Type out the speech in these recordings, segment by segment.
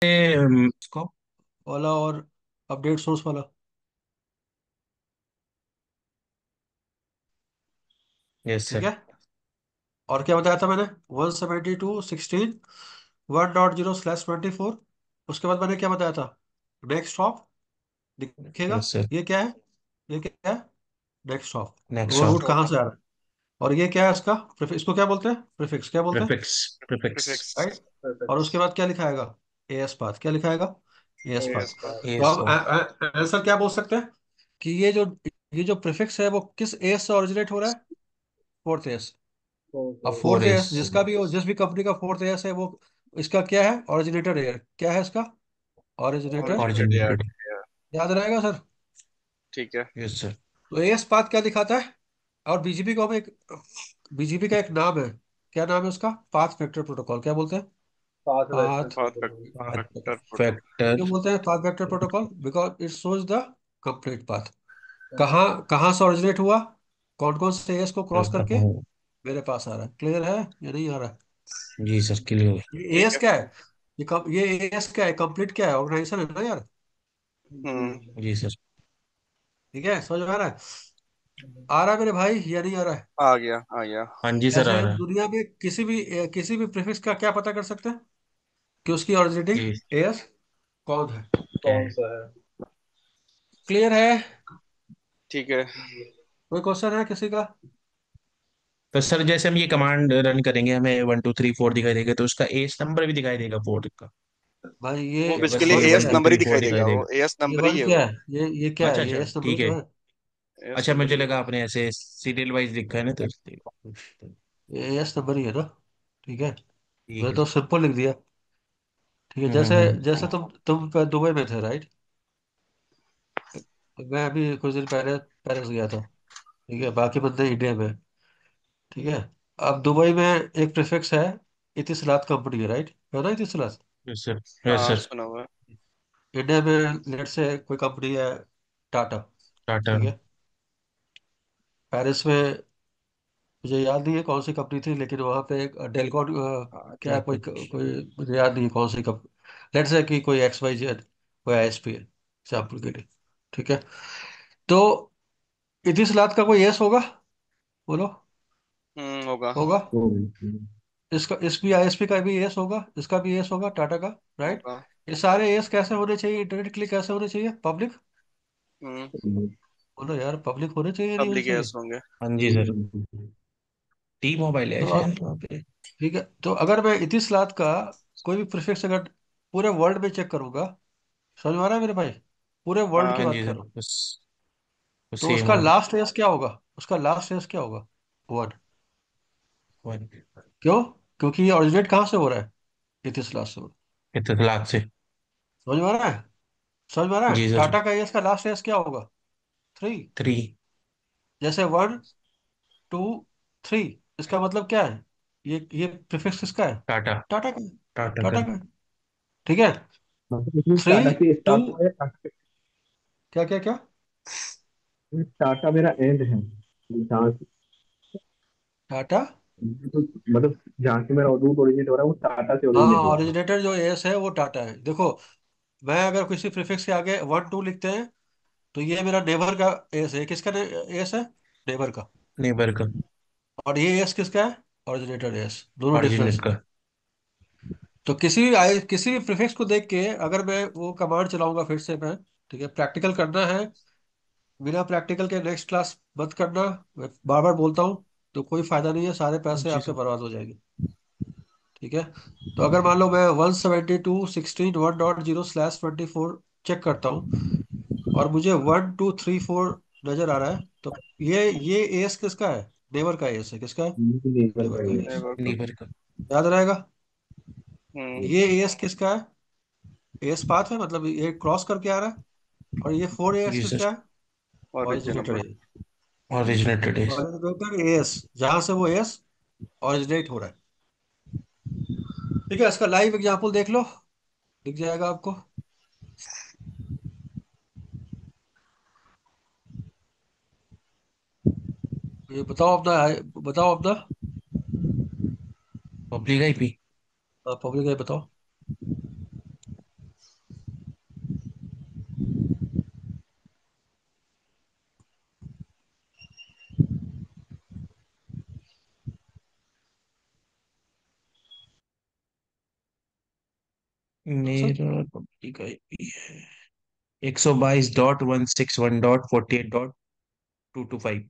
Scope वाला और update source वाला। यस ठीक सर। है। और क्या बताया था मैंने? 172.16 1.0/24। उसके बाद मैंने क्या बताया था? डेस्कटॉप दिखेगा। Yes sir. ये क्या है? ये क्या है? डेस्कटॉप। नेक्स्ट वो रूट शॉप। कहाँ से आ रहा है? और ये क्या है इसका इसको क्या बोलते हैं? प्रीफिक्स क्या बोलते हैं? प्रीफिक्स। प्रीफिक्स। प्रीफिक्स। राइट। और प्रीफिक्स। उसके बाद क्या लिखाएगा? AS path. क्या लिखाएगा? AS path. AS path. तो यस सर। आप आंसर क्या बोल सकते हैं कि ये जो प्रीफिक्स है वो किस एएस से ओरिजिनेट हो रहा है? Fourth as. अब फोर फोर्थ एस। एएस जिसका भी हो, जिस भी कंपनी का फोर्थ एएस है वो इसका क्या है? ओरिजिनेटर एयर क्या है इसका? ओरिजिनेटर। ओरिजिनेट यार। ऑरिजिनेटेड। याद रहेगा सर। ठीक है। Yes sir. तो एएस पाथ क्या दिखाता है? और बीजीपी को हम एक बीजीपी का एक नाम है। क्या नाम है उसका? Path vector protocol. क्या बोलते हैं? Path vector path path path vector protocol. क्यों फैक्टर। बोलते हैं path vector protocol? Because it shows the complete path. कहाँ कहाँ से ओरिजिनेट हुआ, कौन कौन से एएस को क्रॉस करके मेरे पास आ रहा है। क्लियर है या नहीं आ रहा है? जी सर, क्लियर। ये ठीक एएस है। क्या है? ये एएस क्या है? कंप्लीट क्या है? ऑर्गेनाइजेशन है ना यार। जी सर। ठीक है, समझ में आ रहा है? आ रहा है मेरे भाई या नहीं आ रहा है? आ गया आ गया। हाँ जी सर, ऐसे आ हम रहा है। दुनिया में किसी भी प्रीफिक्स का क्या पता कर सकते हैं कि उसकी ओरिजिनेटिंग जी। एएस कौन है? क्या कौन है? सा है? क्लियर है? ठीक है। कोई क्वेश्चन है किसी का? तो सर जैसे हम ये कमांड रन करेंगे, हमें 1 2 3 4 दिखाई देगा, तो उसका एस नंबर भी दिखाई देगा फोर्थ का? भाई वो या बस बेसिकली ये वन एएस क्या है? वन टू नंबर ही थ्री दिखाई फोर दिखाई देगा, देगा? वो एएस ये नंबर ही वन है क्या वो। है? ये क्या अच्छा है? ये अच्छा, एस नंबर ठीक है। तो है। एएस अच्छा, नंबर मुझे ही है लगा वो। आपने ऐसे सीरियल वाइज लिखा है ना, तो ये एस नंबर ही है ना। ठीक है। ठीक मैं है तो सर। सिंपल लिख दिया। ठीक है। जैसे हम्म। जैसे तुम दुबई में थे, राइट? मैं अभी कुछ दिन पहले पेरिस गया था। ठीक है, बाकी बंदे इंडिया में। ठीक है। अब दुबई में एक प्रीफिक्स है, इतिसलात कंपनी है, राइट? है ना इतिसलात? Yes sir. यस हाँ सर। सुना हुआ है। इंडिया में लेट से कोई कंपनी है, टाटा। टाटा। ठीक है। पेरिस में मुझे याद नहीं है कौन सी कंपनी थी, लेकिन वहां पे एक डेलकॉन क्या टाटा। कोई कोई मुझे याद नहीं है कौन सी कंपनी। लेट से कि कोई XYZ कोई आईएसपी है एग्जाम्पल के लिए। ठीक है। तो इतिसलात का कोई यस होगा? बोलो। होगा। होगा। इसका इस भी आईएसपी का भी यस होगा, इसका भी यस होगा, टाटा का। राइट। होगा। ये सारे यस कैसे होने चाहिए? इंटरनेट के लिए कैसे होने चाहिए? पब्लिक। हम्म। बोलो यार, पब्लिक होने चाहिए नहीं होने पब्लिक चाहिए? एएस होंगे। हाँ जी सर। टी मोबाइल है तो शायद वहाँ पे। ठीक है, तो अगर मैं इतिसलात का कोई भी प्रीफिक्स अगर पूरे वर्ल्ड में चेक करूंगा, समझ में आ रहा है मेरे भाई? पूरे वर्ल्ड की हाँ। हाँ बात जी कर सर, रहा हूँ। बस वो तो सेम उसका होगा। लास्ट एस क्या होगा? उसका लास्ट एस क्या होगा? वन। वन। क्यों? क्योंकि ये ओरिजिनेट कहाँ से हो रहा है? इतिसलात से हो रहा कितने लाख से? है। समझ में आ रहा है? समझ में आ रहा है? जी सर। टाटा का एस का लास्ट एस क्या होगा? थ्री। 3। जैसे 1 2 3। इसका मतलब क्या है? ये प्रीफिक्स किसका है? टाटा। टाटा का है। टाटा का। टाटा का है। ठीक है। मतलब इसमें थ्री टाटा की टू स्टार्ट हुआ है, टाटा क्या क्या क्या? टाटा मेरा एंड है। जहाँ टाटा। मतलब जहाँ से मेरा रूट ओरिजिनेट हो रहा है वो टाटा से हाँ, ओरिजिनेट हो रहा है। ओरिजिनेटर जो एस है वो टाटा है। देखो, मैं अगर किसी प्रीफिक्स के आगे 1 2 लिखते हैं तो ये मेरा नेबर का एस है। किसका एस है? नेबर का। नेबर का। और ये एस किसका है? Originator S. दोनों डिफरेंस ओरिजिनेट है। का। तो किसी भी प्रीफिक्स को देख के अगर मैं वो कमांड चलाऊंगा फिर से मैं, ठीक है, प्रैक्टिकल करना है। बिना प्रैक्टिकल के नेक्स्ट क्लास मत करना। मैं बार बार बोलता हूँ। तो कोई फायदा नहीं है, सारे पैसे जी आपके सर। बर्बाद हो जाएंगे। ठीक है। तो अगर मान लो मैं 172.16 1.0/24 चेक करता हूँ और मुझे 1 2 3 4 नजर आ रहा है, तो ये एस किसका है? नेबर का एस है। किसका है? नेबर नेबर का का ही एस। नेबर का। नेबर का। याद रहेगा? हम्म। ये एस किसका है? एस पाथ है, मतलब ये क्रॉस करके आ रहा है। और ये 4 एस जी सर। किसका है? Origin originated number. है। ओरिजिनेटेड है। ऑरिजिनेटेड एस जहां से वो एस ऑरिजिनेट हो रहा है। ठीक है, इसका लाइव एग्जांपल देख लो, दिख जाएगा आपको। ये बताओ अपना पब्लिक आईपी। पब्लिक है, बताओ। सर मेरा पब्लिक आईपी है 122.161.48.225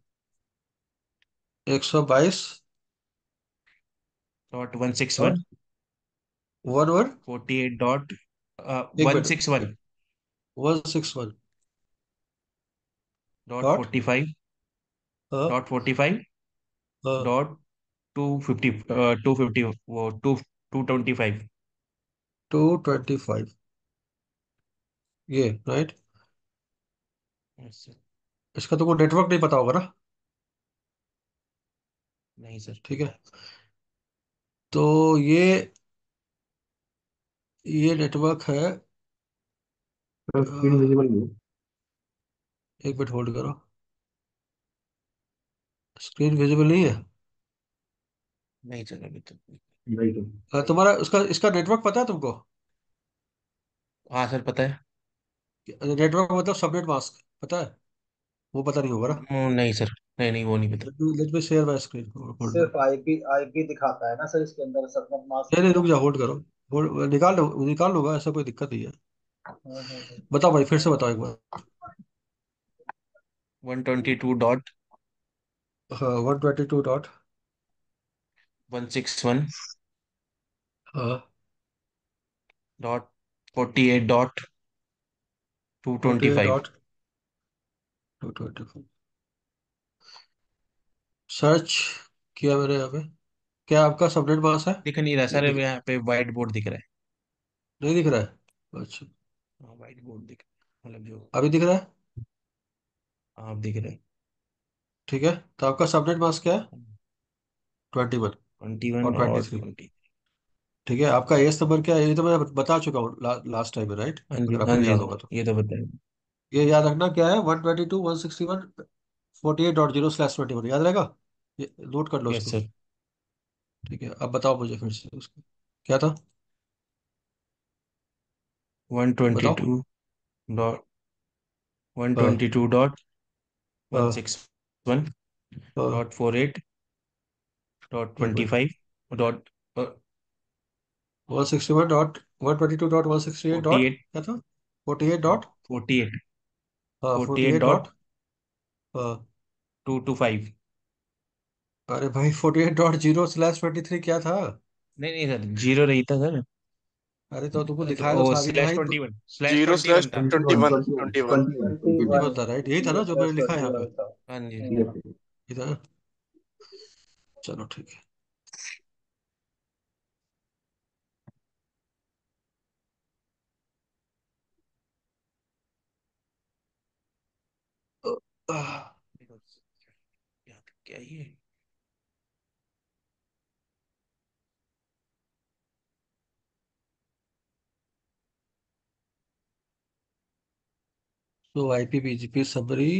122 dot one six dot one one one 48 dot एक one minute six one 161 dot dot 45 हाँ डॉट 45 हाँ डॉट 250 250 वो 225। 225 ये राइट। इसका तो कोई नेटवर्क नहीं पता होगा ना। नहीं सर। ठीक है। तो ये नेटवर्क है। सर स्क्रीन विजिबल नहीं है। एक मिनट होल्ड करो। स्क्रीन विजिबल नहीं है। नहीं सर अभी तो। नहीं तो तुम्हारा उसका इसका नेटवर्क पता है तुमको। हाँ सर पता है। नेटवर्क मतलब सबनेट मास्क पता है। वो पता नहीं होगा ना। नहीं सर। नहीं नहीं वो नहीं पता। Let me share my screen hold करो। सिर्फ आईपी आईपी दिखाता है ना सर, इसके अंदर सबनेट मास्क नहीं नहीं नहीं रुक जा दिखाता। होल्ड करो। निकाल लूंगा ऐसा कोई दिक्कत नहीं है। हम्म। बताओ भाई फिर से बताओ एक बार। 122 डॉट हाँ 122 डॉट 161 हाँ dot 48 dot to twenty 48 five dot 225 search किया मैंने यहाँ पे। क्या आपका सबनेट मास्क है। दिख नहीं रहा नहीं सर दिख यहाँ पे व्हाइट बोर्ड दिख रहा है। नहीं दिख रहा है अच्छा। हाँ व्हाइट बोर्ड दिख रहा है मतलब जो। अभी दिख रहा है। आप दिख रहे हैं। ठीक है तो आपका सबनेट मास्क क्या है। 21 और 21 और 23। 20। ठीक है आपका एस नंबर क्या है ये तो मैं बता चुका हूँ लास्ट टाइम में राइट। हाँ जी अगर हाँ आपको जी याद हाँ, होगा तो। ये तो बताया। ये याद रखना क्या है 122.161.48.0/21 याद रहेगा। ये नोट कर लो यस इसको। सर। ठीक है अब बताओ मुझे फिर से उसको क्या था। वन ट्वेंटी बताओ। टू डॉट वन हाँ ट्वेंटी टू डॉट वन हाँ सिक्स वन हाँ डॉट 48 डॉट एक twenty minute five dot 161.122.168 forty dot eight क्या था। 48 डॉट फोर्टी एट हाँ फोर्टी एट 48 डॉट डॉट हाँ। 225। अरे भाई 48.0/23 क्या था। नहीं नहीं सर जीरो रही था सर। अरे तो तुमको अच्छा दिखाया तो ओ था अभी स्लैश भाई तो। 21 slash zero twenty slash one था। Twenty 21 one 21 twenty one 21 twenty 21 one 21। था राइट यही था ना जीरो जो मैंने स्लैश लिखा है ट्वेंटी यहाँ पे। वन था। हाँ जी। यस। ये था ना। चलो ठीक है। क्या ये। तो आईपी बीजीपी सबरी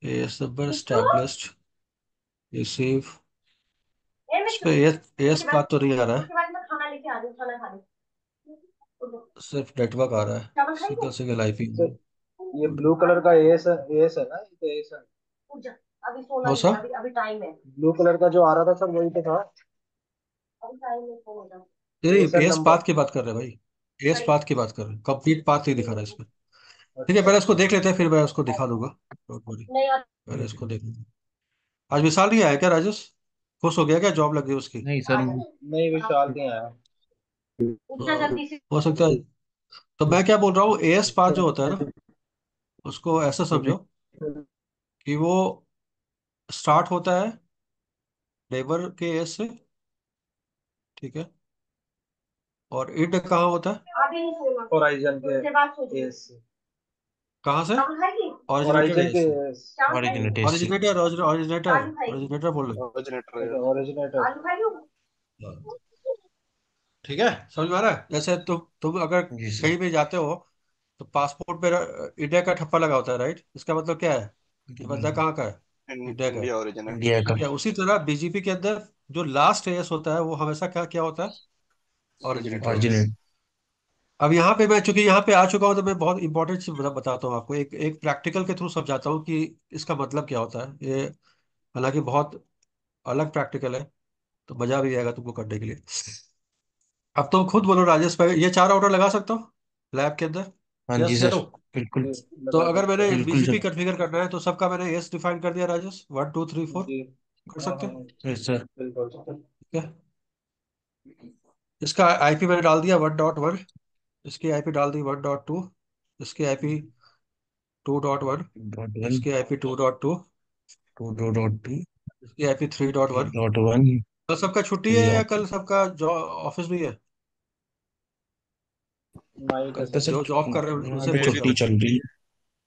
AS number established receive a मैं इस पे एएस उसके बाद बात तो नहीं आ रहा है। मैं खाना लेके आ रही हूँ, खाना खा रही सिर्फ नेटवर्क आ रहा है। चावल सिंगल खाएंगे। Single IP. तो ये ब्लू कलर का एस है ना, ये तो एस है। उठ जा, अभी सोना कौन नहीं सा। है, अभी अभी टाइम है। ब्लू कलर का जो आ रहा था सर वही तो था। अभी टाइम है, सो जा। नहीं नहीं एसन एएस नंबर। पाथ की बात कर रहे हैं भाई। एएस नहीं पाथ की बात कर रहे हैं कंप्लीट पाथ नहीं दिखा रहा है इसमें। ठीक है अच्छा पहले इसको अच्छा। देख लेते हैं फिर मैं उसको दिखा दूंगा। Don't worry. नहीं यार। पहले इसको देख लेते हैं। आज विशाल नहीं आया क्या राजेश। खुश हो गया क्या जॉब लग गई उसकी। नहीं सर। नहीं विशाल नहीं आया। उठना हाँ, जल्दी से। हो सकता है। तो मैं क्या बोल रहा हूँ एएस पाथ जो होता है ना उसको ऐसा समझो कि वो स्टार्ट होता है नेबर के एस से। ठीक है। और इंड कहाँ होता है। अभी नहीं सोना, होराइजन के बाद सो जाओ। एस। कहाँ से। चावल खाएगी। ऑरिजिनेटेड होराइजन एस के से। एस। चावल खाएगी। ओरिजिनेटेड सी। ऑरिजिनेटर ऑरिजिनेटर आलू खाएगी। ऑरिजिनेटर बोल रहे ओरिजिनेटर। अच्छा ओरिजिनेटर। आलू खाएगी। हो। हाँ, ठीक है समझ में आ रहा है जैसे तुम अगर जी सर। कहीं भी जाते हो तो पासपोर्ट पे इंडिया का ठप्पा लगा होता है राइट इसका मतलब क्या है। ये बंदा कहाँ का है। इंडिया का है। इंडिया ओरिजिन है। इंडिया का। ठीक है उसी तरह बीजीपी के अंदर जो लास्ट एएस होता है वो हमेशा क्या क्या होता है ओरिजिनेटर ऑरिजिनेटर होता है। ओरिजिनेट। अब यहाँ पे मैं चूंकि यहाँ पे आ चुका हूँ तो मैं बहुत इंपॉर्टेंट चीज बताता हूँ आपको एक एक प्रैक्टिकल के थ्रू समझाता हूँ कि इसका मतलब क्या होता है ये। हालांकि बहुत अलग प्रैक्टिकल है तो मजा भी आएगा तुमको करने के लिए। अब तुम खुद बोलो राजेश भाई, ये 4 राउटर लगा सकता हूँ लैब के अंदर? हाँ जी यस या सर। नो? बिल्कुल। जी तो लगा अगर सकते मैंने हो। बिल्कुल बीजीपी सर। कॉन्फ़िगर करना है तो सबका मैंने एस डिफाइन कर दिया राजेश, 1 2 3 4 जी। कर हाँ सकते हाँ हैं। हाँ, यस सर। बिल्कुल। ठीक है। इसका आईपी मैंने डाल दिया 1.1, इसकी आईपी डाल दी 1.2, इसकी आईपी 2.1, डॉट वन। इसकी आईपी 2.2, 2.2। इसकी आईपी 3.1। 3.1। कल सबका छुट्टी है थ्री या डॉट कल सबका जो ऑफिस भी है? नाइट है कल तो सर। सर जो जॉब कर रहे हैं यहाँ उनसे पे पूछ मेरी रहा तो छुट्टी हूँ। चल रही है।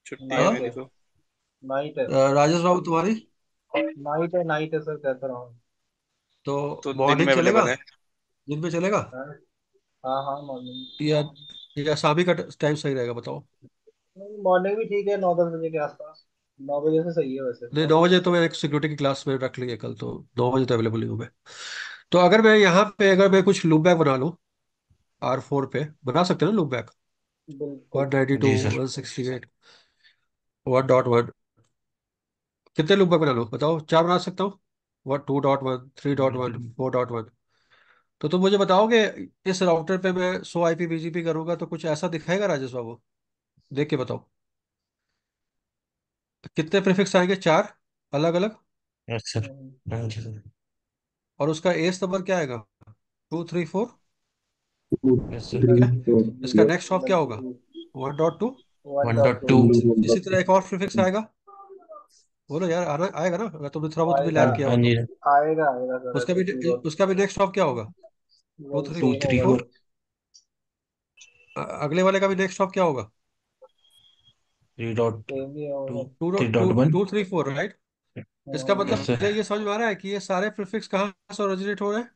छुट्टी है नाइट हाँ। मेरी है। तो। नाइट है। राजेश बाबू तुम्हारी? नाइट है सर, कहता रहा हूँ। तो तो दिन मॉर्निंग में चलेगा? अवेलेबल है। दिन में चलेगा हाँ हाँ हाँ, मॉर्निंग। या शाम का टाइम सही रहेगा बताओ? मॉर्निंग भी ठीक है, 9-10 बजे के आसपास। 9 बजे से सही है वैसे। नहीं, 9 बजे तो मैं एक सिक्योरिटी की क्लास में रख ली है कल, तो 9 बजे तो अवेलेबल ही हूँ मैं। तो अगर मैं यहाँ पे अगर मैं कुछ लूप बैक बना लूँ, R4 पे बना सकते हैं ना लूप बैक? बिल्कुल। 192, जी सर। 168, 1.1, कितने लूप बैक बना लूँ बताओ? 4 बना सकता हूँ, 2.1, 3.1, 4.1। तो तुम मुझे बताओगे इस राउटर पे मैं 100 IP BGP करूंगा तो कुछ ऐसा दिखाएगा राजेश बाबू? देख के बताओ। कितने प्रीफिक्स आएंगे? 4 अलग अलग। Yes sir. हम्म, हाँ जी सर। और उसका एस नंबर क्या आएगा? 2 3 4। Yes sir. ठीक है। इसका जी, नेक्स्ट हॉप क्या होगा? 1.2। 1.2। 1.2। इसी तरह एक और प्रीफिक्स आएगा। बोलो यार, आना आएगा ना? अगर तुमने थोड़ा बहुत भी आएगा लैप किया हाँ हो जी तो। सर। आएगा आएगा सर, उसका ऐसे भी क्यों बोल। उसका भी नेक्स्ट हॉप क्या होगा? टू वही थ्री टू सेम थ्री होगा। फोर फोर अगले वाले का भी नेक्स्ट हॉप क्या होगा? 3.2। सेम ही होगा। Two three two dot one 2 3 4 right? इसका यस मतलब सर। मुझे ये समझ में आ रहा है कि ये सारे प्रीफिक्स कहाँ से ओरिजिनेट हो रहे हैं?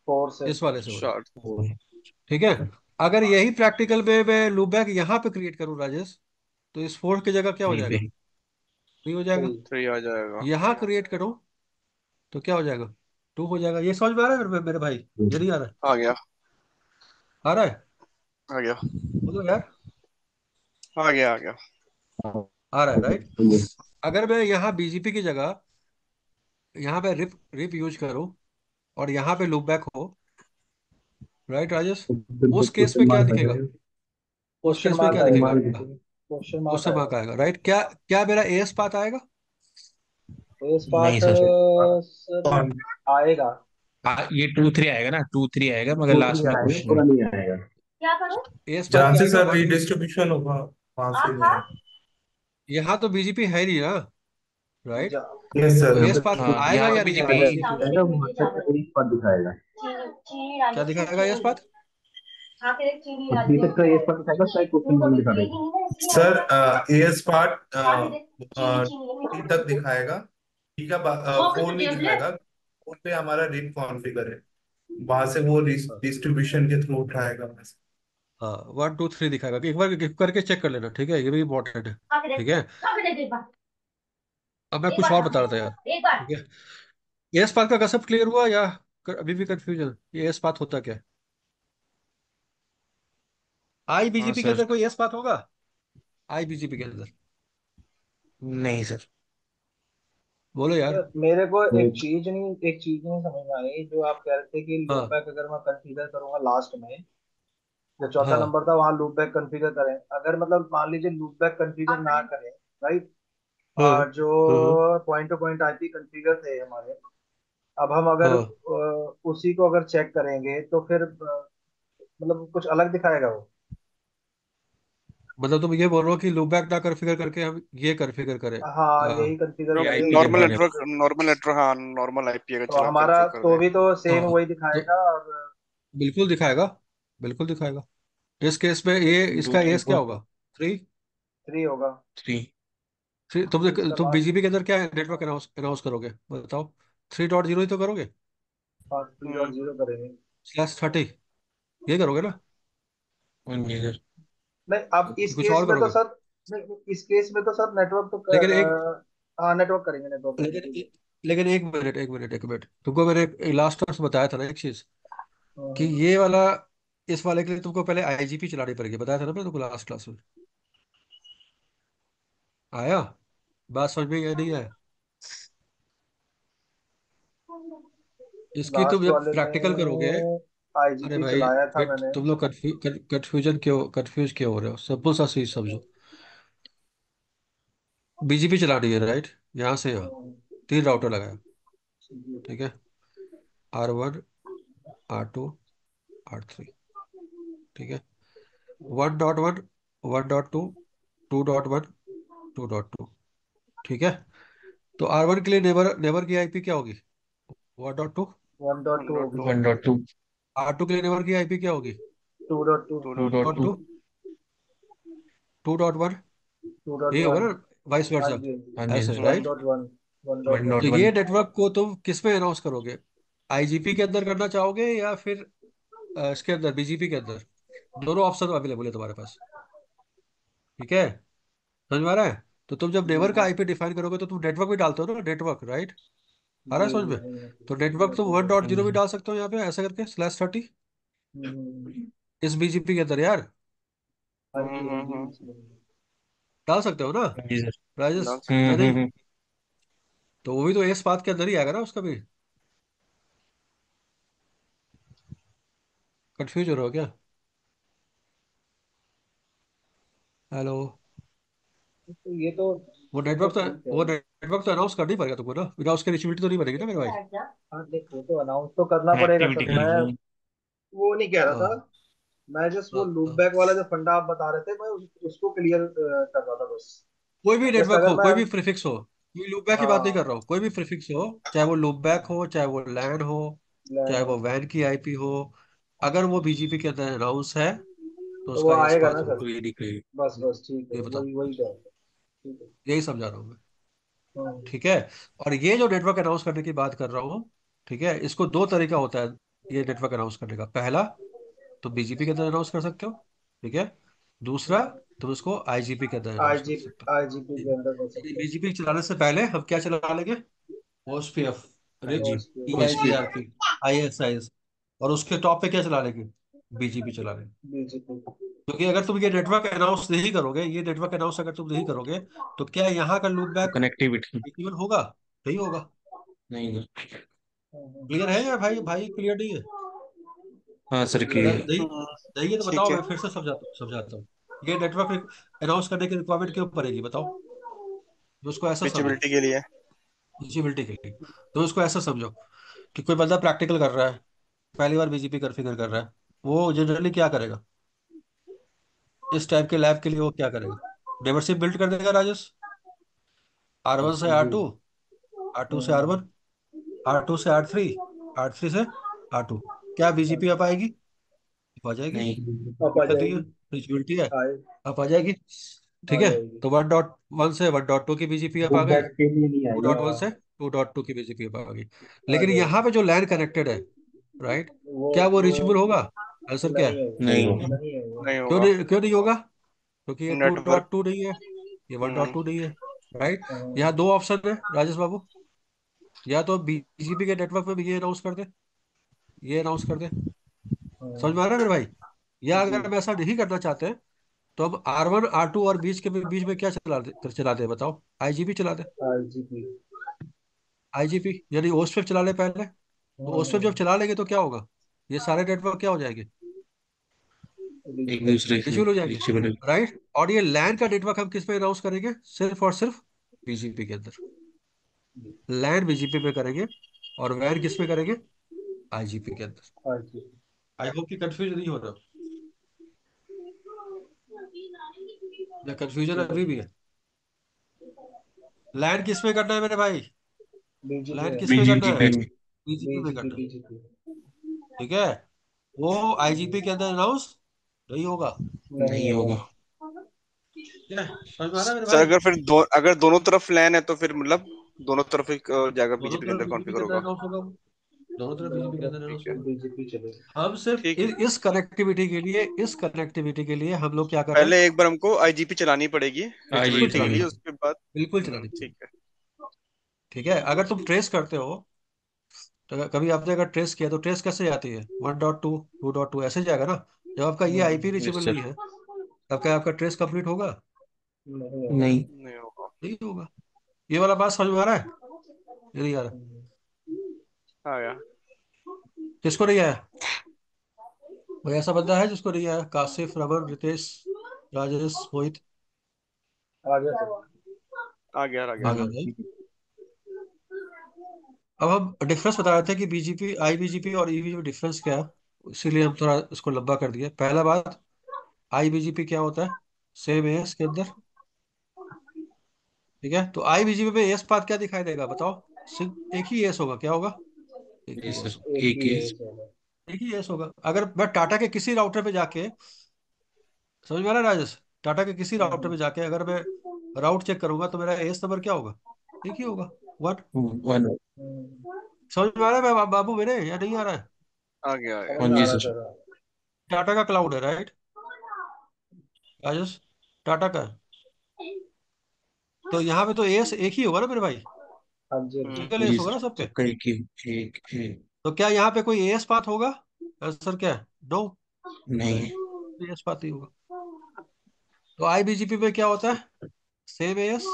4 से। इस वाले से हो रहे हैं। शॉर्ट। ठीक है। अगर यही प्रैक्टिकल में मैं लूप बैक यहाँ पे क्रिएट करूँ राजेश, तो इस 4 की जगह क्या हो 3 जाएगा? पे। 3 हो जाएगा। 3। 3 आ जाएगा। यहाँ क्रिएट करूँ तो क्या हो जाएगा? 2 हो जाएगा। ये समझ में आ रहा है मेरे भाई? ये नहीं आ रहा है? आ गया। आ रहा है? आ गया। बोलो यार। आ गया। आ गया। आ रहा है राइट? अगर मैं यहाँ बीजीपी की जगह यहाँ पे रिप रिप यूज करूँ और यहाँ पे लूप बैक हो, राइट राजेश? उस केस में क्वेश्चन क्या मार्क आ दिखेगा? जाएगा। उस क्वेश्चन केस में मार्क क्या आएगा। दिखेगा? क्वेश्चन मार्क उससे मार्क आएगा। आएगा राइट? क्या क्या मेरा एएस पाथ आएगा? तो इस नहीं पार्ट सर। सर आएगा। ये 2 3 आएगा ना, 2 3 आएगा मगर टू लास्ट थ्री में आएगा, क्वेश्चन पूरा है। नहीं आएगा। क्या करूं? एएस पाथ जहां क्या से आएगा? सर वन रीडिस्ट्रीब्यूशन होगा वहां से नहीं आएगा। यहाँ तो बीजीपी है नहीं ना, जा, राइट? यस तो सर। एएस पाथ हाँ आएगा यहाँ पे या नहीं आएगा बीजेपी। ये चावल पूछो। एक आएगा वहां मिनट से चावल एक पर दिखाएगा। चीनी चीनी डाली क्या उसमें दिखाएगा एएस चीनी। पाथ? हाँ फिर एक चीनी और डाल थ्री दिया तक का एक उसमें। पर दिखाएगा, उसका एक क्वेश्चन दूध मार्क अभी दिखा पिएगी देगा। नहीं ना, इसलिए सर ऐसा कर। एएस पार्ट हाँ फिर देख, चीनी चीनी है थ्री मीठा तक मीठा। दिखाएगा। ठीक है। कॉफी फोर तो नहीं टेबलेट। दिखाएगा। फोर पे हमारा रीड कॉन्फ़िगर है। वहां से वो डिस्ट्रीब्यूशन के थ्रू उठाएगा वहां से। हाँ, 1 2 3 दिखाएगा कि एक बार करके चेक कर लेना, ठीक है? ये भी इंपॉर्टेंट है। खा के देख। ठीक है। खा के देख एक बार। अब मैं एक कुछ बार और खा बता रहा था यार। के एक बार। ठीक है। एएस पाथ का कंसेप्ट क्लियर हुआ या अभी भी कंफ्यूजन? ये एएस पाथ होता क्या है? आई हाँ बीजीपी के सर। अंदर कोई एएस पाथ होगा? आई बीजीपी के अंदर? नहीं सर। बोलो यार। सर मेरे को तो एक चीज नहीं समझ में आई, जो आप कह रहे थे कि लूप हाँ बैक अगर मैं कंसीडर करूंगा लास्ट में, जो चौथा हाँ नंबर था वहां लूप बैक कंफिगर करें। अगर मतलब मान लीजिए लूप बैक कंफिगर ना करें, राइट? हाँ जो हाँ point two point IP configure थे हमारे, अब हम अगर हाँ। उसी को अगर चेक करेंगे तो फिर मतलब कुछ अलग दिखाएगा वो। मतलब तुम ये बोल रहे हो कि लूप बैक ना कॉन्फ़िगर करके हम ये कॉन्फ़िगर करें? हाँ यही कंफिगर ये करें आईपी उसके कर नॉर्मल बाद। देंगे। नेटवर्क, नॉर्मल नेटवर्क, हाँ नॉर्मल आईपी अगर तो चला हमारा कॉन्फ़िगर कर तो दें। भी तो सेम हाँ वही तो दिखाएगा। और बिल्कुल दिखाएगा, बिल्कुल दिखाएगा। इस केस में ये टू इसका थ्री एस क्या फोर होगा? 3। 3 होगा। थ्री। इसका तुम लास्ट बीजीपी के अंदर क्या नेटवर्क अनाउंस अनाउंस करोगे बताओ? 3.0 ही तो करोगे? पार्ट थ्री डॉट हम्म। जीरो करेंगे। /30 ये करोगे ना? हाँ जी सर। नहीं, अब कि इस कुछ केस और में तो करोगे? सर, नहीं इस केस में तो सर नेटवर्क तो लेकिन एक हाँ नेटवर्क करेंगे, नेटवर्क करेंगे, लेकिन ठीक है। लेकिन एक मिनट तुमको मैंने लास्ट टाइम बताया था ना एक चीज, कि हम्म, ये वाला इस वाले के लिए तुमको पहले आईजीपी चलानी पड़ेगी, बताया था ना मैंने तुमको लास्ट क्लास में। आया? बात समझ में या नहीं आया? इसकी तुम लास्ट जब वाले प्रैक्टिकल करोगे में अरे आईजीपी भाई, चलाया था मैंने। तुम लोग कंफ्यूज क्यों हो रहे हो? सिंपल सा चीज समझो। बीजीपी चलानी है, राइट? यहाँ से यहाँ हम्म, 3 राउटर लगाया, जी, ठीक है। R1, R2, R3, ठीक है। 1.1, 1.2, 2.1, 2.2, ठीक है। तो R1 के लिए नेबर नेबर की आईपी क्या होगी? 1.2। 1.2 डॉट होगी two. One sir. Dot two R2 के लिए नेबर की आईपी क्या होगी? 2.2। Two two dot dot two. Two 2.2, 2.1, यही होगा 2.1। ना? वाइस हाँ वर्सा, जी। हाँ जी हाँ ऐसे, जी। One right? Dot one one dot one one तो डॉट वन ये नेटवर्क को तुम किस में अनाउंस करोगे? आईजीपी के अंदर करना चाहोगे या फिर इसके अंदर, बीजीपी के अंदर? दोनों ऑप्शन अवेलेबल है तुम्हारे पास, ठीक है। समझ में आ रहा है? तो तुम जब नेबर का आईपी डिफाइन करोगे तो तुम नेटवर्क भी डालते हो ना, नेटवर्क, राइट? आ रहा जी है समझ जी, में? हाँ, तो नेटवर्क तुम वन हाँ, डॉट हाँ जीरो भी जी डाल सकते हो यहाँ पे, ऐसा करके /30 हम्म, इस बीजीपी के अंदर यार। हाँ जी हाँ जी, हम्म। डाल सकते हो ना, हाँ जी सर। राजेश? डाल सकते या हैं। नहीं? तो वो भी तो इस बात के अंदर ही आएगा ना उसका भी। कंफ्यूज हो रहे हो क्या? हेलो? तो ये तो ठीक है। वो नेटवर्क तो अनाउंस करना ही पड़ेगा तुमको ना, बिना उसके रिचबिलिटी तो नहीं बनेगी ना मेरे भाई। हाँ देखो, तो अनाउंस तो करना पड़ेगा कनेक्टिविटी सर। के मैं लिए। वो नहीं कह रहा था। हाँ, मैं जस्ट वो हाँ, लूप हाँ। बैक वाला जो फंडा आप बता रहे थे, मैं उसको क्लियर कर रहा था बस। कोई भी जस्ट नेटवर्क अगर हो, मैं। कोई भी प्रीफिक्स हो, कोई लूप बैक की बात नहीं कर हाँ। रहा हूँ, कोई भी प्रीफिक्स हो, चाहे वो लूप बैक हो, चाहे वो लैन हो, चाहे लैन। वो वैन की आईपी हो, अगर वो बीजीपी के अंदर अनाउंस है तो तो वो उसका एस आएगा ना पाथ सर। होगा, ये नहीं कही। बस बस ठीक है, ये बताओ, वही वही कह रहा था। ठीक है। यही समझा रहा हूँ मैं, हम्म, ठीक है। और ये जो नेटवर्क अनाउंस करने की बात कर रहा हूँ, ठीक है, इसको दो तरीका होता है ये नेटवर्क अनाउंस करने का। पहला, तो बीजीपी के अंदर अनाउंस कर सकते हो, ठीक है। दूसरा, तुम इसको आईजीपी के अंदर अनाउंस कर सकते हो। आईजीपी के अंदर कर सकते हैं। बीजीपी चलाने से पहले हम क्या चला लेंगे? ओएसपीएफ, हाँ रिच जी। ओएसपी। EIGRP, ISIS. और उसके टॉप पे क्या चला लेंगे? बीजीपी चला लेंगे। बीजीपी। क्योंकि अगर तुम ये नेटवर्क अनाउंस नहीं करोगे, ये नेटवर्क अनाउंस अगर तुम नहीं करोगे, तो क्या यहाँ का लूप तो बैक कनेक्टिविटी इक्वल होगा? नहीं होगा। नहीं है। क्लियर है या भाई? भाई क्लियर नहीं है? हाँ सर नहीं, क्लियर। नहीं, नहीं है तो बताओ, ठीक है। मैं फिर से समझाता हूँ। ये नेटवर्क अनाउंस करने की रिक्वायरमेंट क्यों पड़ेगी, बताओ। तो उसको ऐसा समझो, विजिबिलिटी के लिए। विजिबिलिटी के लिए। तो उसको ऐसा समझो कि कोई बंदा प्रैक्टिकल कर रहा है, पहली बार बीजीपी कॉन्फ़िगर कर रहा है, वो जनरली क्या करेगा? इस टाइप के लैब के लिए वो क्या करेगा? डाइवर्सिटी बिल्ड कर देगा, राजेश। R1 से जी। R2, R2 से हम्म, R1, R2 से R3, R3 से R2। क्या बीजीपी आ पाएगी? आ जाएगी। नहीं। अब आ दिक्कत नहीं है, जाएगी। रिचबिलिटी है, आए। अब आ जाएगी। आ ठीक है। जाएगी। तो 1.1 से 1.2 की बीजीपी अब आ लूप गई, बैक के लिए नहीं टू आएगी। डॉट वन हाँ, से 2.2 की बीजीपी अब आ गई। आ लेकिन यहाँ जाएगी। पे जो लैन कनेक्टेड है, राइट, वो क्या वो वो रिचेबल होगा? आंसर क्या नहीं है? है। नहीं नहीं होगा। होगा। नहीं है वो। नहीं होगा। क्यों नहीं होगा? क्योंकि ये टू नेटवर्क। डॉट टू नहीं है, ये वन डॉट हम्म। टू नहीं है, राइट। हाँ, यहाँ दो ऑप्शन है राजेश बाबू, या तो बीजीपी के नेटवर्क में भी ये अनाउंस कर दे, ये अनाउंस कर दे। समझ में आ हाँ, रहा है मेरे भाई? या जी। अगर हम ऐसा नहीं करना चाहते, तो हम R1 R2 और बीच में क्या चला दे बताओ? आईजीपी चला दे। आईजीपी। आईजीपी यानी ओस्फेप चला ले पहले। तो ओस्फेप जब चला लेंगे तो क्या होगा? ये सारे नेटवर्क क्या हो जाएंगे? एक दूसरे से रिच्युअल हो जाएंगे, रिचेबल। राइट। और ये लैन का नेटवर्क हम किस में अनाउंस करेंगे? सिर्फ और सिर्फ बीजीपी के अंदर। लैन बीजीपी पे करेंगे, और वैन किस में करेंगे? आईजीपी के अंदर। आईजीपी। आई होप कि कंफ्यूज नहीं हो रहा, या कंफ्यूजन ठीक है अभी भी सर। है? लैन किस में करना है मेरे भाई? बीजीपी। लैन किस में करना बीजीपी है? पे। बीजीपी में बीजीपी करना है, बीजीपी। ठीक है। वो आईजीपी के अंदर अनाउंस नहीं होगा, नहीं नहीं होगा। होगा। ठीक है। समझ में आ रहा है मेरे सर भाई? अगर फिर अगर दोनों तरफ लैन है तो फिर मतलब दोनों तरफ एक जाएगा दोनों बीजेपी के तरफ अंदर बीजेपी के कॉन्फ़िगर अंदर होगा। अनाउंस होगा वो। दोनों तरफ दोनों बीजेपी के अंदर ठीक अनाउंस है। होगा। बीजीपी चलेगी। हम सिर्फ ठीक है। इस कनेक्टिविटी के लिए हम लोग क्या कर रहे हैं? पहले एक बार हमको आईजीपी चलानी पड़ेगी बिल्कुल विजिबिलिटी के चलानी लिए, आईजीपी। पड़ेगी, उसके बाद। बिल्कुल चलानी ठीक पड़ेगी, है। ठीक है। अगर तुम ट्रेस करते हो, तो कभी आपने अगर ट्रेस किया तो ट्रेस कैसे जाती है? 1.2, 2.2 ऐसे जाएगा ना। जब आपका ये आईपी यस रीचेबल नहीं सर। है, तब क्या आपका ट्रेस कंप्लीट होगा? नहीं होगा। नहीं। नहीं होगा। नहीं होगा। ये वाला बात समझ में आ रहा है? ये नहीं आ रहा? आ गया। किसको नहीं आया? कोई ऐसा बंदा है जिसको नहीं आया? काशिफ, रमन, रितेश, राजेश, मोहित? आ गया सर। आ गया आ गया। आ गया भाई। अब हम डिफरेंस बता रहे थे कि बीजीपी, आईबीजीपी और ईबीजीपी डिफरेंस क्या है, इसीलिए हम थोड़ा इसको लंबा कर दिया। पहला बात, आईबीजीपी क्या होता है? सेम एएस के अंदर, ठीक है? तो आईबीजीपी में एएस पाथ क्या दिखाई देगा बताओ? सिर्फ एक ही एएस होगा, क्या होगा? एक जी ही सर। एएस होगा। एक एक ही ही। है चलो। एक ही एएस होगा। अगर मैं टाटा के किसी राउटर पे जाके, समझ में आ रहा है राजेश? टाटा के किसी राउटर हम्म। पे जाके अगर मैं राउट चेक करूंगा तो मेरा एएस नंबर क्या होगा? एक ही होगा, वन। वन। हम्म। समझ में आ रहा है बाबू मेरे, या नहीं आ रहा है? आ गया आ गया। समझ हाँ में जी आ रहा है सर। सर। टाटा का क्लाउड है, राइट राजेश? टाटा का है। तो यहाँ पे तो एएस एक ही होगा ना मेरे भाई? हाँ जी, हाँ जी। सिंगल जी एएस होगा सर, ना सब पे? सबका एक ही। एक एक। तो क्या यहाँ पे कोई एएस पाथ होगा? आंसर क्या है? नो। नहीं। एएस पाथ नहीं होगा। तो आईबीजीपी में क्या होता है? Same as.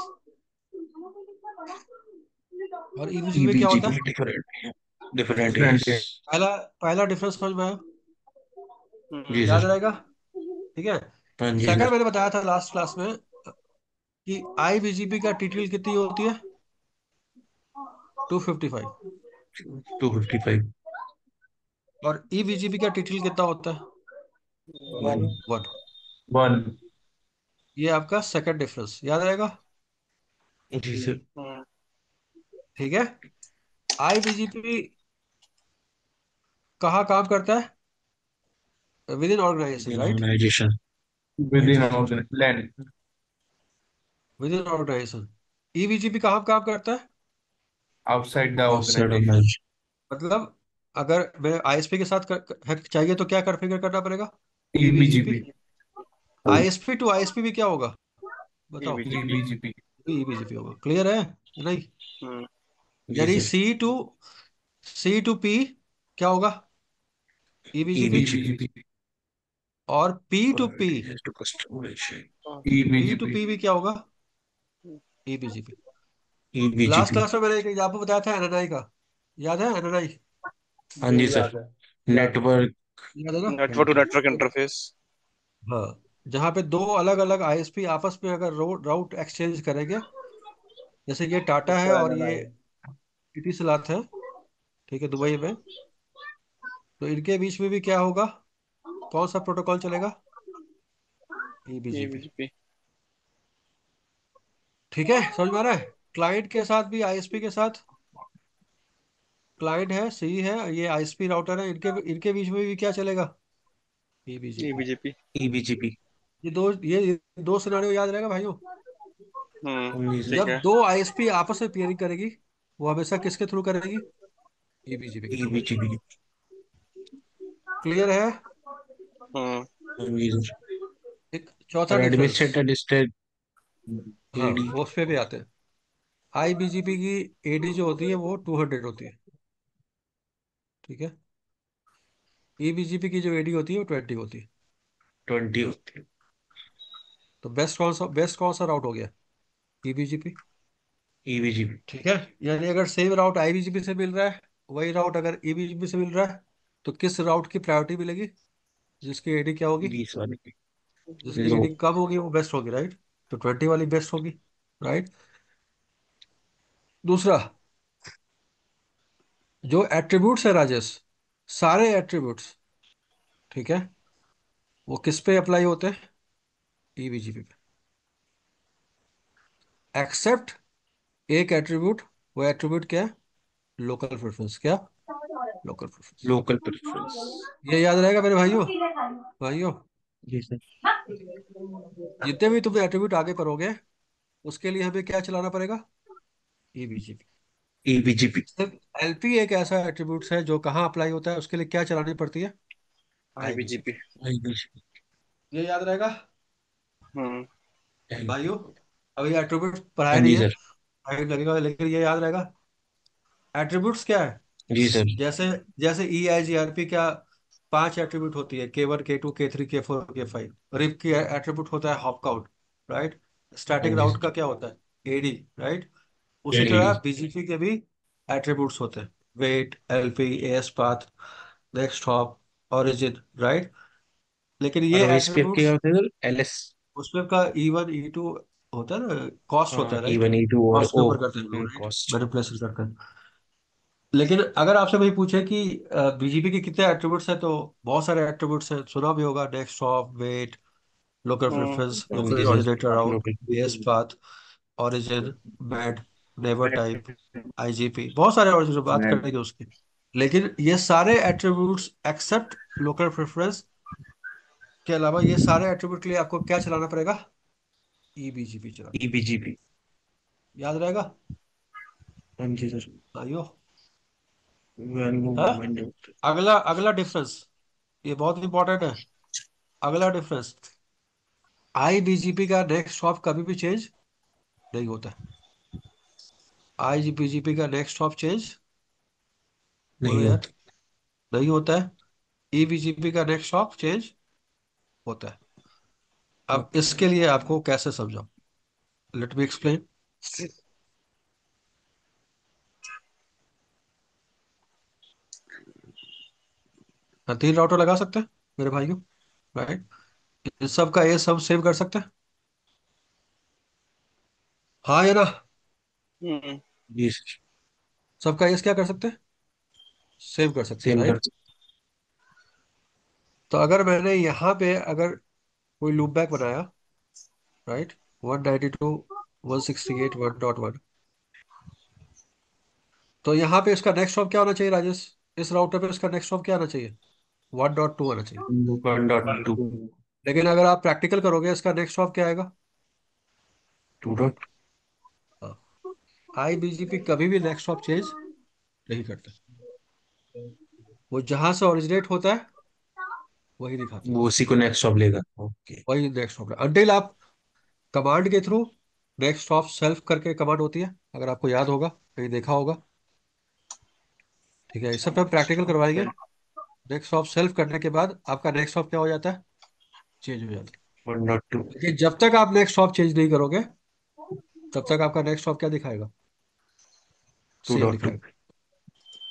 और ईबीजीपी में क्या होता ईबीजीपी है? डिफरेंट। Different different S. है। पहला पहला डिफरेंस समझ में आया? जी याद सर। रहेगा, ठीक है? हाँ जी सेकंड सर। मैंने बताया था लास्ट क्लास में कि आईबीजीपी का टीटीएल कितनी होती है? 255। 255। और ईबीजीपी का टीटीएल कितना होता है? वन। वन। वन। वन। ये आपका सेकंड डिफरेंस याद रहेगा, जी सर। ठीक है? आईबीजीपी कहाँ काम करता है? Within organisation, right? Organisation. Within organisation. Within organisation. EBGP कहाँ काम करता है? Outside the outside organisation. Organisation. मतलब अगर मैं आईएसपी के साथ चाहिए तो क्या कॉन्फ़िगर करना पड़ेगा? ईबीजीपी। ईबीजीपी। आईएसपी टू आईएसपी भी क्या होगा बताओ? ईबीजीपी। ईबीजीपी। ईबीजीपी होगा। क्लियर है या नहीं? हम्म। जी यानी सर। सी टू पी क्या होगा? ईबीजीपी। ईबीजीपी। और P to P, to customisation. P to EBGP. P भी क्या होगा? ईबीजीपी। लास्ट ईबीजीपी। क्लास में मैंने एक एग्जाम्पल बताया था एनएनआई का, याद है एनएनआई? हाँ जी जी सर। याद है। याद है। नेटवर्क याद है ना? Network to network interface. हाँ। जहाँ पे दो अलग अलग आईएसपी आपस में अगर राउट एक्सचेंज करेंगे, जैसे ये टाटा है उसको और ये एनएनआई। इतिसलात है, ठीक है, दुबई में। तो इनके बीच में भी क्या होगा? कौन सा प्रोटोकॉल चलेगा? ईबीजीपी। ईबीजीपी। ठीक है, समझ में आ रहा है? क्लाइंट के साथ भी, आईएसपी के साथ, क्लाइंट है, सी है, ये आईएसपी राउटर है, इनके इनके बीच में भी क्या चलेगा? ईबीजीपी। ईबीजीपी। ईबीजीपी। ये दो सिनारियो याद रहेगा भाइयों। जी सर। ठीक जब है। दो आईएसपी आपस में पेयरिंग करेगी, वो हमेशा किसके थ्रू करेगी? ईबीजीपी के थ्रू। ईबीजीपी। क्लियर है? हम्म। जी सर। एक चौथा और डिफरेंस, एडमिनिस्ट्रेटर डिस्ट्रिक्ट। हाँ, एडी। वो उस पे भी आते हैं। आईबीजीपी की एडी जो होती है वो 200 होती है, ठीक है? ईबीजीपी की जो एडी होती है वो 20 होती है। 20 होती है। तो बेस्ट कौन सा राउट हो गया? ईबीजीपी। ईबीजीपी। ठीक है? यानी अगर सेम राउट आईबीजीपी से मिल रहा है, वही राउट अगर ईबीजीपी से मिल रहा है, तो किस राउट की प्रायोरिटी मिलेगी? जिसकी एडी क्या होगी? 20 वाले की। जिसकी लो। एडी कम होगी वो बेस्ट होगी, राइट? तो 20 वाली बेस्ट होगी, राइट? दूसरा, जो एट्रीब्यूट्स है राजेश, सारे एट्रीब्यूट्स, ठीक है, वो किस पे अप्लाई होते हैं? ईबीजीपी पे, एक्सेप्ट एक एट्रीब्यूट। वो एट्रीब्यूट क्या है? Local preference. क्या? Local preference. Local preference. ये याद रहेगा मेरे भाइयों। भाइयों, जी सर। जितने भी तुम एट्रीब्यूट आगे करोगे, उसके लिए हमें क्या चलाना पड़ेगा? ईबीजीपी। ईबीजीपी। सिर्फ एलपी एक ऐसा एट्रीब्यूट है जो कहाँ अप्लाई होता है, उसके लिए क्या चलानी पड़ती है? आईबीजीपी। आईबीजीपी। ईबीजीपी। ये याद रहेगा हम्म। भाइयों? अभी एट्रीब्यूट पढ़ाया हाँ नहीं जी है, सर। टाइम लगेगा, लेकिन ये याद रहेगा। एट्रीब्यूट्स क्या है? जी सर। जैसे जैसे ई आई जी आर पी क्या, 5 एट्रीब्यूट होती है, K1, K2, K3, K4, K5। Rib की एट्रीब्यूट होता है हॉप काउंट, राइट? हाँ स्टैटिक जी राउट सर। का क्या होता है? AD, right? उसी एडी। तरह बीजीपी के भी एट्रीब्यूट्स होते हैं, weight, LP, AS path, next hop origin, right. लेकिन और ये वेस्पेप के क्या एट्रीब्यूट्स होते हैं LS? उसमें का E1 E2 होता है ना, कॉस्ट होता हाँ, है, राइट। E1 E2 और कॉस्ट के O। ऊपर करते हैं लोग, राइट, कॉस्ट। मैनिपुलेशन करते हैं। लेकिन अगर आपसे कोई पूछे कि बीजीपी के कितने एट्रीब्यूट्स हैं, तो बहुत सारे एट्रीब्यूट्स हैं, सुना भी होगा, next hop, weight, local preference, hmm. Local जी sir. originator route, local. Base path, origin, med, neighbour type, IGP, बहुत सारे और जो बात करेंगे उसकी। लेकिन ये सारे एट्रीब्यूट्स एक्सेप्ट लोकल प्रेफरेंस के अलावा, ये सारे एट्रीब्यूट के लिए आपको क्या चलाना पड़ेगा? ईबीजीपी चलाना। EBGP। याद रहेगा? हाँ जी सर। आइयो। वन है। मूवमेंट। अगला अगला डिफरेंस, ये बहुत इंपॉर्टेंट है। अगला डिफरेंस, आईबीजीपी का नेक्स्ट हॉप कभी भी चेंज नहीं होता। आईबीजीपी का नेक्स्ट हॉप चेंज, बोलो नहीं यार, होता। नहीं होता है। ईबीजीपी का नेक्स्ट हॉप चेंज होता है। अब इसके लिए आपको कैसे समझाऊं? Let me explain. हाँ, 3 राउटर लगा सकते हैं मेरे भाइयों, राइट। इन सब का ये सब सेव कर सकते हैं, हाँ या ना? हम्म। जी सर। सबका एस क्या कर सकते हैं? सेव कर सकते हैं, सेम कर। राइट। तो अगर मैंने यहाँ पे अगर कोई लूप बैक बनाया, राइट, 192.168.1.1, तो यहाँ पे इसका नेक्स्ट हॉप क्या होना चाहिए राजेश? इस राउटर पे इसका नेक्स्ट हॉप क्या आना चाहिए? 1.2 आना चाहिए। 1.2। लेकिन अगर आप प्रैक्टिकल करोगे, इसका नेक्स्ट हॉप क्या आएगा? 2. हाँ। आईबीजीपी कभी भी नेक्स्ट हॉप चेंज नहीं करता, वो जहां से ओरिजिनेट होता है वही दिखाता है, वो उसी को नेक्स्ट ऑफ लेगा। ओके। वही नेक्स्ट हॉप, अनटिल आप कमांड के थ्रू, नेक्स्ट हॉप सेल्फ करके कमांड होती है, अगर आपको याद होगा, कहीं देखा होगा, ठीक है, इस सब पे हम प्रैक्टिकल करवाएंगे। नेक्स्ट हॉप सेल्फ करने के बाद आपका नेक्स्ट हॉप क्या हो जाता है? चेंज हो जाता है। 1.2। लेकिन जब तक आप नेक्स्ट हॉप चेंज नहीं करोगे, तब तक आपका नेक्स्ट हॉप क्या दिखाएगा? टू सेम डॉट टू दिखाएगा।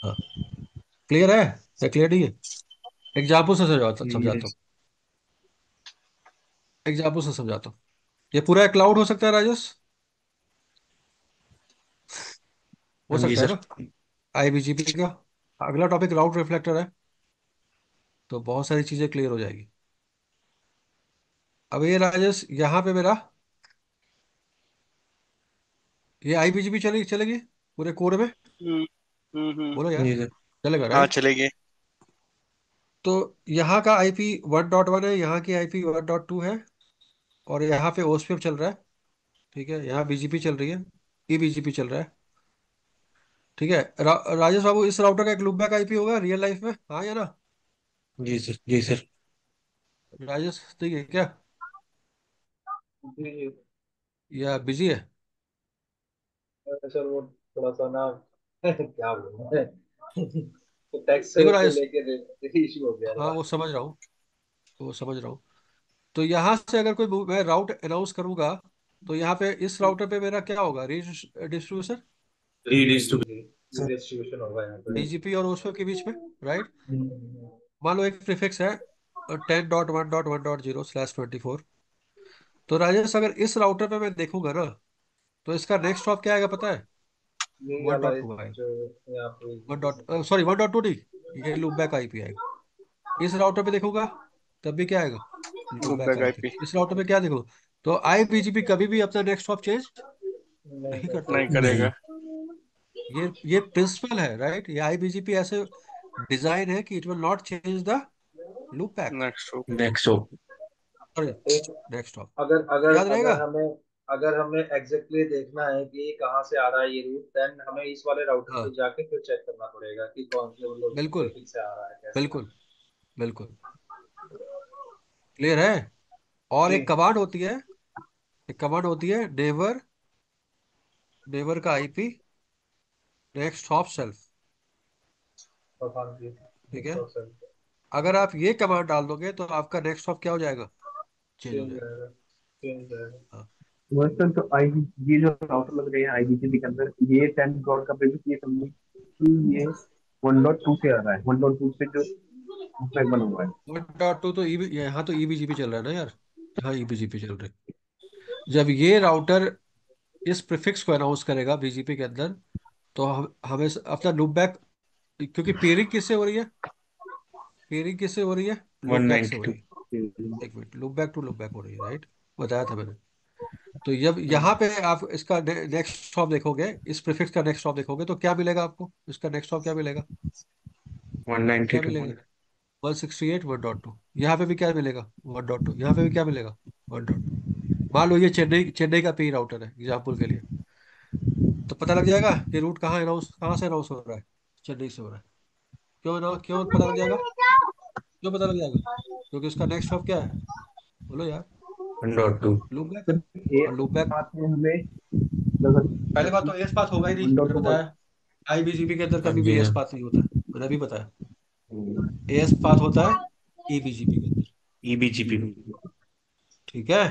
हाँ। क्लियर है या क्लियर नहीं है? एग्जाम्पल से समझाता हूँ, एग्जाम्पल से समझाता हूँ। ये पूरा एक क्लाउड हो सकता है राजेश, हो हाँ जी सकता है सर। ना, आईबीजीपी का। अगला टॉपिक राउट रिफ्लेक्टर है, तो बहुत सारी चीजें क्लियर हो जाएगी। अब ये राजेश यहाँ पे मेरा, ये आईबीजीपी चलेगी चलेगी पूरे कोड में, हम्म। हम्म। बोलो यार, जी सर। चलेगा, हाँ, राइट। चलेगी। तो यहाँ का आईपी 1.1 है, यहाँ की आईपी 1.2 है, और यहाँ पे ओस्पेप चल रहा है, ठीक है, यहाँ बीजीपी चल रही है, ई बीजीपी चल रहा है, ठीक है। राजेश बाबू, इस राउटर का एक लूपबैक आईपी होगा रियल लाइफ में, हाँ या ना? जी सर। जी सर। राजेश, ठीक है क्या, जी जी। या बिजी है? सर वो थोड़ा सा ना क्या बोलूं तो टैक्स देखो को राजेश, लेके इशू हो गया हाँ थोड़ा। वो समझ रहा हूँ, वो समझ रहा हूँ। तो यहाँ से अगर कोई मैं राउट अनाउंस करूंगा, तो यहाँ पे इस राउटर पे मेरा क्या होगा, डिस्ट्रीब्यूशन, रीड टू। जी ये डिस्ट्रीब्यूशन होगा यहाँ पे। डीजीपी और ओसपी के बीच में, राइट। हम्म। मान लो एक प्रीफिक्स है 10.1.1.0/24। तो राजेश, अगर इस राउटर पे मैं देखूंगा ना, तो इसका नेक्स्ट हॉप क्या आएगा पता है? ये वन वाला डॉट टू आएगा। जो यहाँ पे वन डॉट सॉरी, 1.2 नहीं, ये लूप बैक आईपी आएगा। इस राउटर पे देखूंगा, तब भी क्या आएगा? Loop back loopback IP. IP इस राउटर पे क्या देखूंगा? तो आईपीजीपी कभी भी अपना नेक्स्ट हॉप चेंज नहीं नहीं कर करता। नहीं सकते। नहीं। करेगा। ये प्रिंसिपल है, राइट। ये आईबीजीपी ऐसे डिजाइन है कि it will not change the loop back, next. Next of. Sorry, एक नेक्स्ट हॉप। अगर अगर याद रहेगा? अगर हमें एग्जैक्टली देखना है कि ये कहाँ से आ रहा है ये रूट, देन हमें इस वाले राउटर पे हाँ, जाके फिर चेक करना पड़ेगा कि कौन से मतलब बिल्कुल, ट्रैफिक से आ रहा है कैसे आ बिल्कुल, रहा बिल्कुल। क्लियर है? है। और जी। एक कमांड होती है, एक कमांड होती है नेवर, नेवर का IP next hop self, perform जी। ठीक है। नेक्स्ट ऑप्शन अगर आप ये कमांड डाल दोगे, तो आपका नेक्स्ट हॉप क्या हो जाएगा? चेंज हो चेंज जाएगा। रहेगा, चेंज रहेगा। हाँ, वर्सन तो आई, ये जो राउटर लग रहे हैं आईबीसी के अंदर, ये 10 डॉट का प्रीवियस, ये समझिए कि ये 1.2 से आ रहा है। 1.2 से जो फ्लैग बना हुआ है। 1.2 तो यहाँ तो ईबीजीपी चल रहा है ना यार। यहाँ ईबीजीपी चल रहा है। जब ये राउटर इस प्रीफिक्स को अनाउंस करेगा बीजीपी के अंदर, तो हमें अपना लूप बैक, क्योंकि पेयरिंग किससे हो रही है, पेयरिंग किससे हो रही है, लूप वन बैक से नाइनटी हो टू रही है। एक मिनट, लूप बैक हो रही है, राइट, बताया था मैंने। तो जब यहाँ पे आप इसका नेक्स्ट स्टॉप देखोगे, इस प्रीफिक्स का नेक्स्ट स्टॉप देखोगे, तो क्या मिलेगा आपको, इसका नेक्स्ट स्टॉप क्या मिलेगा, वन नाइनटी क्या टू मिलेगा, 168.1.2। यहाँ पे भी क्या मिलेगा, 1.2। यहाँ पे भी क्या मिलेगा, 1.2। मान लो ये चेन्नई चेन्नई का पी राउटर है एग्जाम्पल के लिए, तो पता लग जाएगा कि रूट कहाँ से अनाउंस हो रहा है, चेन्नई से हो रहा है। क्यों पता लग जाएगा, क्यों पता लग जाएगा, क्योंकि उसका नेक्स्ट स्टॉप क्या है, बोलो यार, 1.2। Loop back. फिर ये और लूप बैक, बात में हमें मतलब पहले बात तो एस पाथ होगा ही नहीं, वन डॉट मैंने टू। बताया। आईबीजीपी के अंदर हाँ कभी भी जी एस हाँ। पाथ नहीं होता है, मैंने अभी बताया। एस पाथ होता है ईबीजीपी के अंदर। ईबीजीपी। ठीक है।